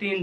3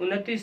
29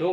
2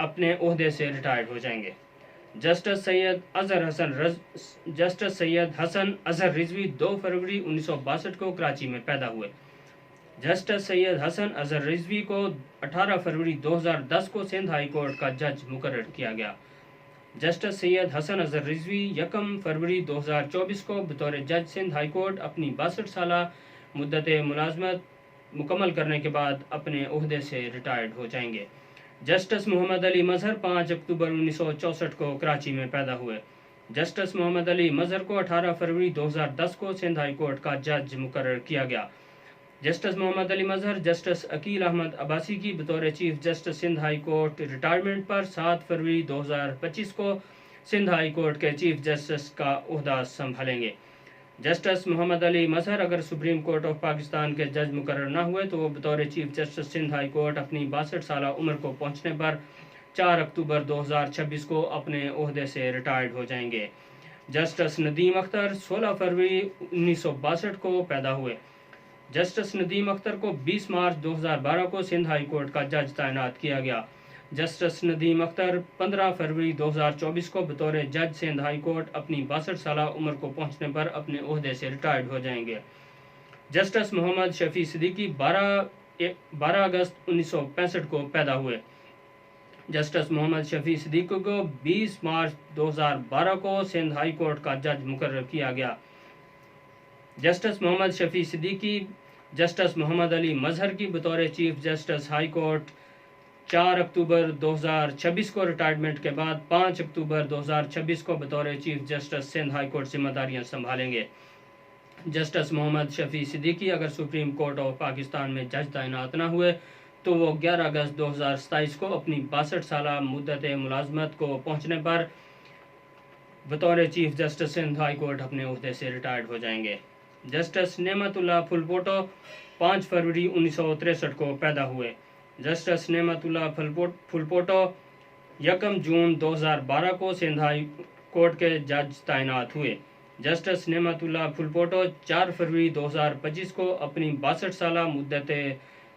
اپنے عہدے سے ریٹائرڈ ہو جائیں گے۔ جسٹس سید حسن اظہر رضوی 2 فروری 1962 کو کراچی میں پیدا ہوئے۔ جسٹس سید حسن اظہر رضوی کو 18 فروری 2010 کو سندھ ہائی کورٹ کا جج مقرر کیا گیا۔ جسٹس سید حسن اظہر رضوی 1 فروری 2024 کو بطور جج سندھ ہائی کورٹ اپنی 62 سالہ مدت ملازمت مکمل کرنے کے بعد اپنے عہدے سے ریٹائرڈ ہو جائیں گے۔ جسٹس محمد علی مظہر 5 اکتوبر 1964 کو کراچی میں پیدا ہوئے۔ جسٹس محمد علی مظہر کو 18 فروری 2010 کو سندھ ہائی کورٹ کا جج مقرر کیا گیا۔ جسٹس محمد علی مظہر جسٹس عقیل احمد عباسی کی بطور chief justice Sindh high court retirement پر 7 فروری 2025 کو سندھ ہائی کورٹ کے چیف جسٹس کا عہدہ سنبھالیں گے۔ جسٹس محمد علی مظہر اگر سپریم کورٹ آف پاکستان کے جج مقرر نہ ہوئے تو وہ بطور chief justice Sindh high court اپنی 62 سالہ عمر کو پہنچنے پر 4 اکتوبر 2026 کو اپنے عہدے سے ریٹائرڈ ہو جائیں گے۔ جسٹس ندیم اختر 16 فروری 1962 کو پیدا ہوئے۔ جسٹس ندیم اختر کو 20 مارچ 2012 کو سندھ ہائی کورٹ کا جج تعینات کیا گیا۔ جسٹس ندیم اختر 15 فروری 2024 کو بطور جج سندھ ہائی کورٹ اپنی 62 سالہ عمر کو پہنچنے پر اپنے عہدے سے ریٹائرڈ ہو جائیں گے۔ جسٹس محمد شفیع صدیقی 12 اگست 1965 کو پیدا ہوئے۔ جسٹس محمد شفیع صدیقی کو 20 مارچ 2012 کو سندھ ہائی کورٹ کا جج مقرر کیا گیا۔ جسٹس محمد شفیع صدیقی جسٹس محمد علی مظہر کی بطور چیف جسٹس ہائی کورٹ 4 اکتوبر 2026 کو ریٹائرمنٹ کے بعد 5 اکتوبر 2026 کو بطور chief justice Sindh high court ذمہ داریاں سنبھالیں گے۔ جسٹس محمد شفیع صدیقی اگر سپریم کورٹ آف پاکستان میں جج تعینات نہ ہوئے تو وہ 11 اگست 2027 کو اپنی 62 سالہ مدت ملازمت کو پہنچنے پر بطور chief justice Sindh high court اپنے عہدے سے ریٹائرڈ ہو جائیں گے۔ جسٹس نعمت اللہ پھلپوٹو 5 فروری 1963 کو پیدا ہوئے۔ جسٹس نعمت اللہ پھلپوٹو 1 جون 2012 کو سندھ ہائی کورٹ کے جج تعینات ہوئے۔ جسٹس نعمت اللہ پھلپوٹو 4 فروری 2025 کو اپنی 62 سالہ مدت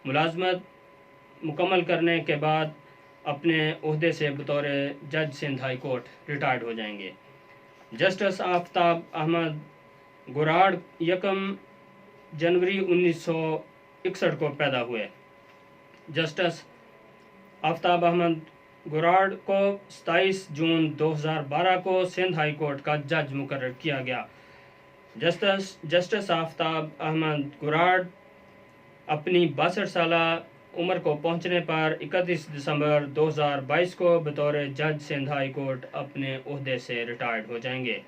ملازمت مکمل کرنے کے بعد اپنے عہدے سے بطور جج سندھ ہائی کورٹ ریٹائرڈ ہو جائیں گے۔ جسٹس آفتاب احمد گوراڈ 1 جنوری 1961 کو پیدا ہوئے۔ جسٹس آفتاب احمد گوراڈ کو 27 جون 2012 کو سندھ ہائی کورٹ کا جج مقرر کیا گیا۔ جسٹس آفتاب احمد گوراڈ اپنی 62 سالہ عمر کو پہنچنے پر 31 دسمبر 2022 کو بطور جج سندھ ہائی کورٹ اپنے عہدے سے ریٹائرڈ ہو جائیں گے۔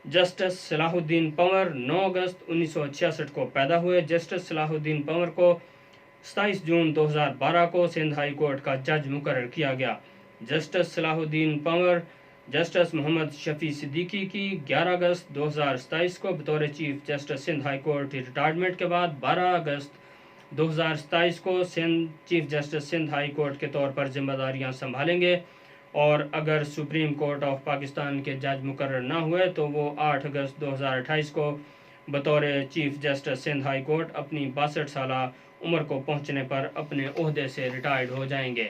جسٹس صلاح الدین پنور 9 اگست 1966 کو پیدا ہوئے۔ جسٹس صلاح الدین پنور کو 27 جون 2012 کو سندھ ہائی کورٹ کا جج مقرر کیا گیا۔ جسٹس صلاح الدین پنور جسٹس محمد شفیع صدیقی کی 11 اگست 2027 کو بطور chief justice Sindh high court retirement کے بعد 12 اگست 2027 کو chief justice Sindh high court کے طور پر ذمہ داریاں سنبھالیں گے، اور اگر سپریم کورٹ آف پاکستان کے جج مقرر نہ ہوئے تو وہ 8 اگست 2028 کو بطور chief justice Sindh high court اپنی 62 سالہ عمر کو پہنچنے پر اپنے عہدے سے ریٹائرڈ ہو جائیں گے۔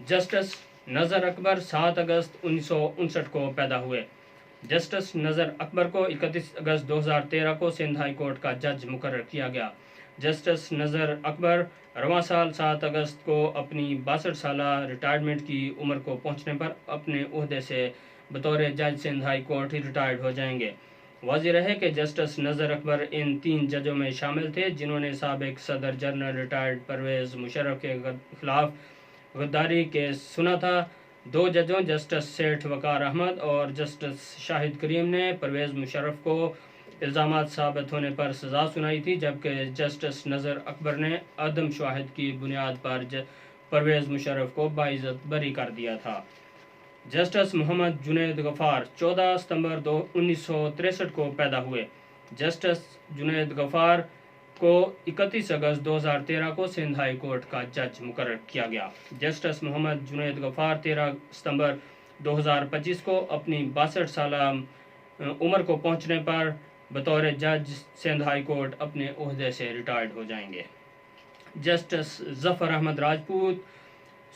جسٹس نذر اکبر 7 اگست 1959 کو پیدا ہوئے۔ جسٹس نذر اکبر کو 31 اگست 2013 کو سندھ ہائی کورٹ کا جج مقرر کیا گیا۔ جسٹس نذر اکبر رواں سال 7 اگست کو اپنی 62 سالہ ریٹائرمنٹ کی عمر کو پہنچنے پر اپنے عہدے سے بطور جج سندھ ہائی کورٹ ریٹائرڈ ہو جائیں گے۔ واضح رہے کہ جسٹس نذر اکبر ان 3 ججوں میں شامل تھے جنہوں نے سابق صدر جنرل ریٹائرڈ پرویز مشرف کے خلاف غداری کیس سنا تھا۔ 2 ججوں جسٹس سیٹھ وقار احمد اور جسٹس شاہد کریم نے پرویز مشرف کو الزامات ثابت ہونے پر سزا سنائی تھی، جبکہ جسٹس نذر اکبر نے عدم شواہد کی بنیاد پر پرویز مشرف کو باعزت بری کر دیا تھا۔ جسٹس محمد جنید غفار 14 ستمبر 1963 کو پیدا ہوئے۔ جسٹس جنید غفار کو 31 اگست 2013 کو سندھ ہائی کورٹ کا جج مقرر کیا گیا۔ جسٹس محمد جنید غفار 13 ستمبر 2025 کو اپنی 62 سالہ عمر کو پہنچنے پر بطور جج سندھ ہائی کورٹ اپنے عہدے سے ریٹائرڈ ہو جائیں گے۔ جسٹس ظفر احمد راجپوت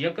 1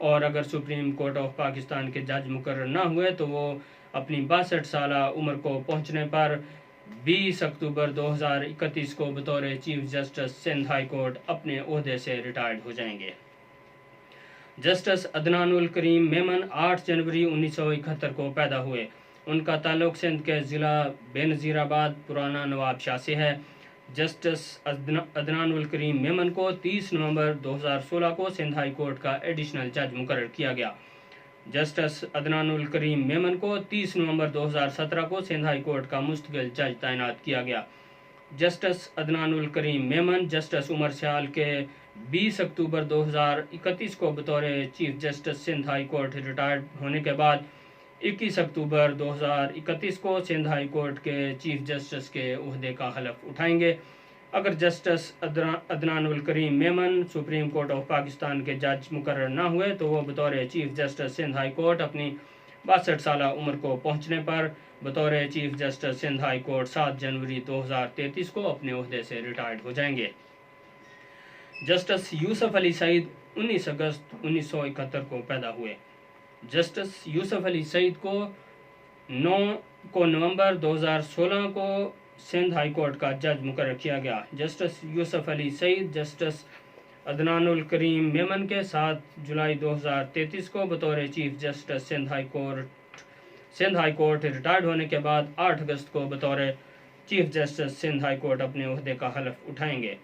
اور اگر سپریم کورٹ آف پاکستان کے جج مقرر نہ ہوئے تو وہ اپنی 62 سالہ عمر کو پہنچنے پر 20 اکتوبر 2031 کو بطور chief justice Sindh high court اپنے عہدے سے ریٹائرڈ ہو جائیں گے۔ جسٹس عدنان الکریم میمن 8 جنوری 1971 کو پیدا ہوئے۔ ان کا تعلق سندھ کے ضلع بے نظیر آباد پرانا نواب شاہ سے ہے۔ جسٹس عدنان الکریم میمن کو 30 نومبر 2016 کو سندھ ہائی کورٹ کا ایڈیشنل جج مقرر کیا گیا۔ جسٹس عدنان الکریم میمن کو 30 نومبر 2017 کو سندھ ہائی کورٹ کا مستقل جج تعینات کیا گیا۔ جسٹس عدنان الکریم میمن جسٹس عمر سیال کے 20 اکتوبر 2031 کو بطور chief justice Sindh high court retired ہونے کے بعد 21 اکتوبر 2031 کو سندھ ہائی کورٹ کے چیف جسٹس کے عہدے کا حلف اٹھائیں گے۔ اگر جسٹس عدنان الکریم Memon supreme court of Pakistan کے جج مقرر نہ ہوئے تو وہ بطور chief justice Sindh high court اپنی 62 سالہ عمر کو پہنچنے پر بطور chief justice Sindh high court 7 جنوری 2033 کو اپنے عہدے سے ریٹائرڈ ہو جائیں گے۔ جسٹس یوسف علی سعید 19 اگست 1971 کو پیدا ہوئے۔ جسٹس یوسف علی سعید کو 9 نومبر 2016 کو سندھ ہائی کورٹ کا جج مقرر کیا گیا۔ جسٹس یوسف علی سعید جسٹس عدنان الکریم میمن کے 7 جولائی 2033 کو بطور chief justice Sindh high court retired ہونے کے بعد 8 اگست کو بطور chief justice Sindh high court اپنے عہدے کا حلف اٹھائیں گے۔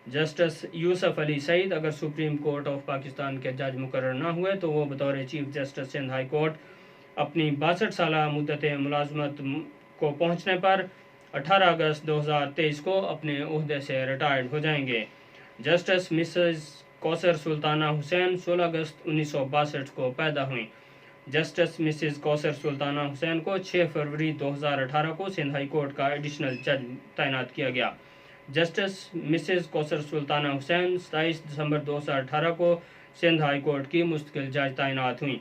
جسٹس یوسف علی سعید اگر سپریم کورٹ آف پاکستان کے جج مقرر نہ ہوئے تو وہ بطور chief justice Sindh high court اپنی 62 سالہ مدت ملازمت کو پہنچنے پر 18 اگست 2023 کو اپنے عہدے سے ریٹائرڈ ہو جائیں گے۔ جسٹس مسز کوثر سلطانہ حسین 16 اگست 1962 کو پیدا ہوئیں۔ جسٹس مسز کوثر سلطانہ حسین کو 6 فروری 2018 کو سندھ ہائی کورٹ کا ایڈیشنل جج تعینات کیا گیا۔ جسٹس مسز کوثر سلطانہ حسین 27 دسمبر 2018 کو سندھ ہائی کورٹ کی مستقل جج تعینات ہوئیں۔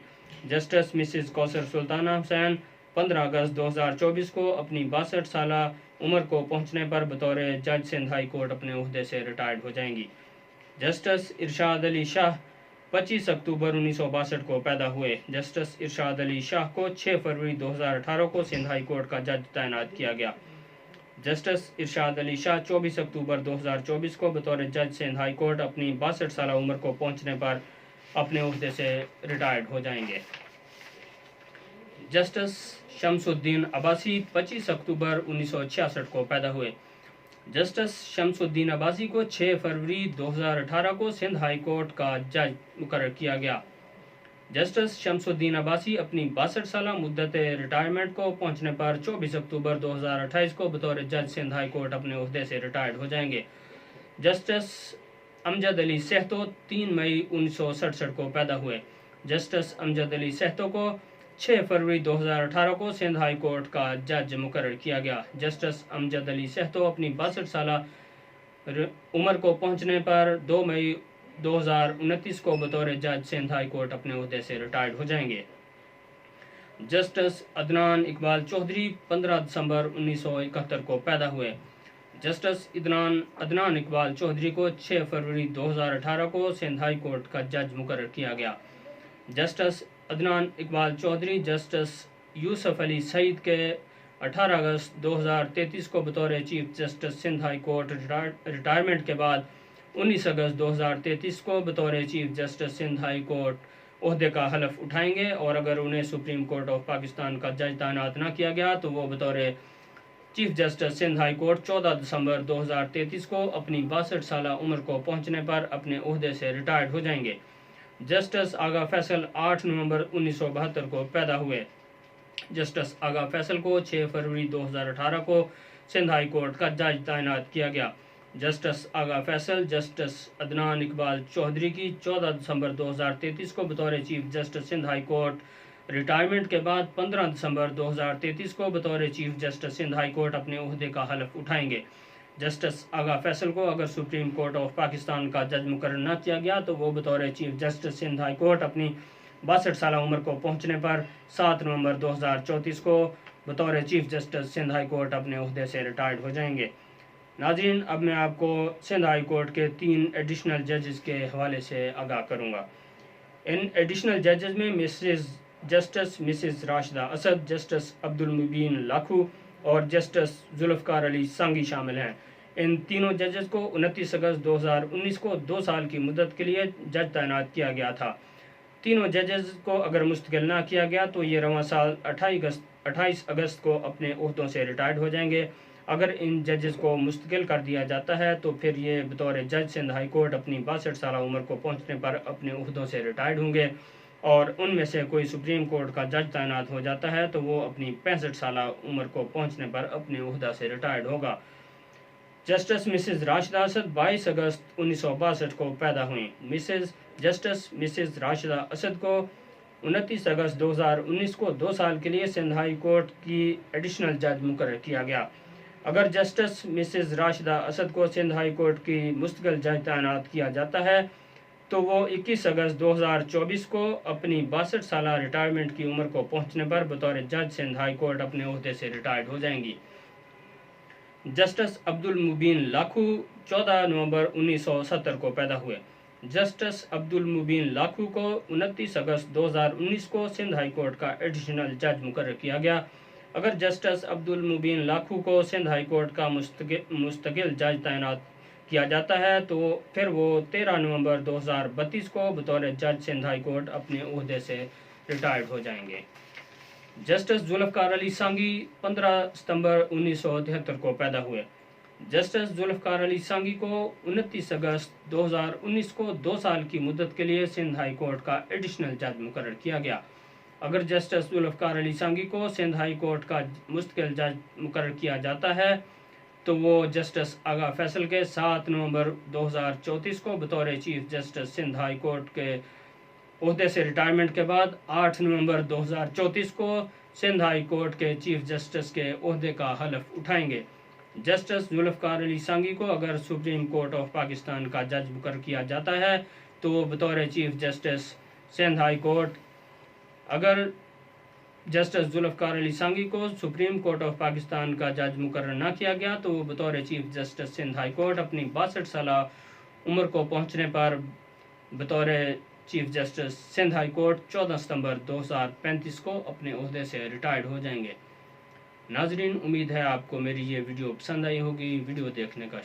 جسٹس مسز کوثر سلطانہ حسین 15 اگست 2024 کو اپنی 62 سالہ عمر کو پہنچنے پر بطور جج سندھ ہائی کورٹ اپنے عہدے سے ریٹائرڈ ہو جائیں گی۔ جسٹس ارشاد علی شاہ 25 اکتوبر 1962 کو پیدا ہوئے۔ جسٹس ارشاد علی شاہ کو 6 فروری 2018 کو سندھ ہائی کورٹ کا جج تعینات کیا گیا۔ جسٹس ارشاد علی شاہ 24 اکتوبر 2024 کو بطور جج سندھ ہائی کورٹ اپنی 62 سالہ عمر کو پہنچنے پر اپنے عہدے سے ریٹائرڈ ہو جائیں گے۔ جسٹس شمس الدین عباسی 25 اکتوبر 1966 کو پیدا ہوئے۔ جسٹس شمس الدین عباسی کو 6 فروری 2018 کو سندھ ہائی کورٹ کا جج مقرر کیا گیا۔ جسٹس شمس الدین عباسی اپنی 62 سالہ مدت ریٹائرمنٹ کو پہنچنے پر 24 اکتوبر 2028 کو بطور جج سندھ ہائی کورٹ اپنے عہدے سے ریٹائرڈ ہو جائیں گے۔ جسٹس امجد علی سہتو 3 مئی 1967 کو پیدا ہوئے۔ جسٹس امجد علی سہتو کو 6 فروری 2018 کو سندھ ہائی کورٹ کا جج مقرر کیا گیا۔ جسٹس امجد علی سہتو اپنی 62 سالہ عمر کو پہنچنے پر 2 مئی 2029 کو بطور جج سندھ ہائی کورٹ اپنے عہدے سے ریٹائرڈ ہو جائیں گے۔ جسٹس عدنان اقبال چودھری 15 دسمبر 1971 کو پیدا ہوئے۔ جسٹس عدنان اقبال چودھری کو 6 فروری 2018 کو سندھ ہائی کورٹ کا جج مقرر کیا گیا۔ جسٹس عدنان اقبال چودھری جسٹس یوسف علی سعید کے 18 اگست 2033 کو بطور chief justice Sindh high court retirement کے بعد 19 اگست 2033 کو بطور chief justice Sindh high court عہدے کا حلف اٹھائیں گے، اور اگر انہیں سپریم کورٹ آف پاکستان کا جج تعینات نہ کیا گیا تو وہ بطور chief justice Sindh high court 14 دسمبر 2033 کو اپنی 62 سالہ عمر کو پہنچنے پر اپنے عہدے سے ریٹائرڈ ہو جائیں گے۔ جسٹس آغا فیصل 8 نومبر 1972 کو پیدا ہوئے۔ جسٹس آغا فیصل کو 6 فروری 2018 کو سندھ ہائی کورٹ کا جج تعینات کیا گیا۔ جسٹس آغا فیصل جسٹس عدنان اقبال چودھری کی 14 دسمبر 2033 کو بطور chief justice Sindh high court retirement کے بعد 15 دسمبر 2033 کو بطور chief justice Sindh high court اپنے عہدے کا حلف اٹھائیں گے۔ جسٹس آغا فیصل کو اگر سپریم کورٹ آف پاکستان کا جج مقرر نہ کیا گیا تو وہ بطور chief justice Sindh high court اپنی 62 سالہ عمر کو پہنچنے پر 7 نومبر 2034 کو بطور chief justice Sindh high court اپنے عہدے سے ریٹائرڈ ہو جائیں گے۔ ناظرین، اب میں آپ کو سندھ ہائی کورٹ کے 3 ایڈیشنل ججز کے حوالے سے آگاہ کروں گا۔ ان ایڈیشنل ججز میں جسٹس مسز راشدہ اسد، جسٹس عبدالمبین لاکھو اور جسٹس ذوالفقار علی سانگھی شامل ہیں۔ ان تینوں ججز کو 29 اگست 2019 کو 2 سال کی مدت کے لیے جج تعینات کیا گیا تھا۔ تینوں ججز کو اگر مستقل نہ کیا گیا تو یہ رواں سال 28 اگست کو اپنے عہدوں سے ریٹائرڈ ہو جائیں گے۔ اگر ان ججز کو مستقل کر دیا جاتا ہے تو پھر یہ بطور جج سندھ ہائی کورٹ اپنی 62 سالہ عمر کو پہنچنے پر اپنے عہدوں سے ریٹائرڈ ہوں گے، اور ان میں سے کوئی سپریم کورٹ کا جج تعینات ہو جاتا ہے تو وہ اپنی 65 سالہ عمر کو پہنچنے پر اپنے عہدہ سے ریٹائرڈ ہوگا۔ جسٹس مسز راشدہ اسد 22 اگست 1962 کو پیدا ہوئیں۔ جسٹس مسز راشدہ اسد کو 29 اگست 2019 کو 2 سال کے لیے سندھ ہائی کورٹ کی ایڈیشنل جج مقرر کیا گیا۔ اگر جسٹس مسز راشدہ اسد کو سندھ ہائی کورٹ کی مستقل جج تعینات کیا جاتا ہے تو وہ 21 اگست 2024 کو اپنی 62 سالہ ریٹائرمنٹ کی عمر کو پہنچنے پر بطور جج سندھ ہائی کورٹ اپنے عہدے سے ریٹائرڈ ہو جائیں گی۔ جسٹس عبدالمبین لاکھو 14 نومبر 1970 کو پیدا ہوئے۔ جسٹس عبدالمبین لاکھو کو 29 اگست 2019 کو سندھ ہائی کورٹ کا ایڈیشنل جج مقرر کیا گیا۔ اگر جسٹس عبدالمبین لاکھو کو سندھ ہائی کورٹ کا مستقل جج تعینات کیا جاتا ہے تو پھر وہ 13 نومبر 2032 کو بطور جج سندھ ہائی کورٹ اپنے عہدے سے ریٹائرڈ ہو جائیں گے۔ جسٹس ذوالفقار علی سانگھی 15 ستمبر 1973 کو پیدا ہوئے۔ جسٹس ذوالفقار علی سانگھی کو 29 اگست 2019 کو 2 سال کی مدت کے لیے سندھ ہائی کورٹ کا ایڈیشنل جج مقرر کیا گیا۔ اگر جسٹس ذوالفقار علی سانگھی کو سندھ ہائی کورٹ کا مستقل جج مقرر کیا جاتا ہے تو وہ جسٹس آغا فیصل کے 7 نومبر 2034 کو بطور chief justice Sindh high court کے عہدے سے ریٹائرمنٹ کے بعد 8 نومبر 2034 کو سندھ ہائی کورٹ کے چیف جسٹس کے عہدے کا حلف اٹھائیں گے۔ جسٹس ذوالفقار علی سانگھی کو اگر سپریم کورٹ آف پاکستان کا جج مقرر کیا جاتا ہے تو وہ بطور chief justice Sindh high court, اگر جسٹس ذوالفقار علی سانگھی کو سپریم کورٹ آف پاکستان کا جج مقرر نہ کیا گیا تو وہ بطور chief justice Sindh high court اپنی 62 سالہ عمر کو پہنچنے پر بطور chief justice Sindh high court 14 ستمبر 2035 کو اپنے عہدے سے ریٹائرڈ ہو جائیں گے۔ ناظرین، امید ہے آپ کو میری یہ ویڈیو پسند آئی ہوگی۔ ویڈیو دیکھنے کا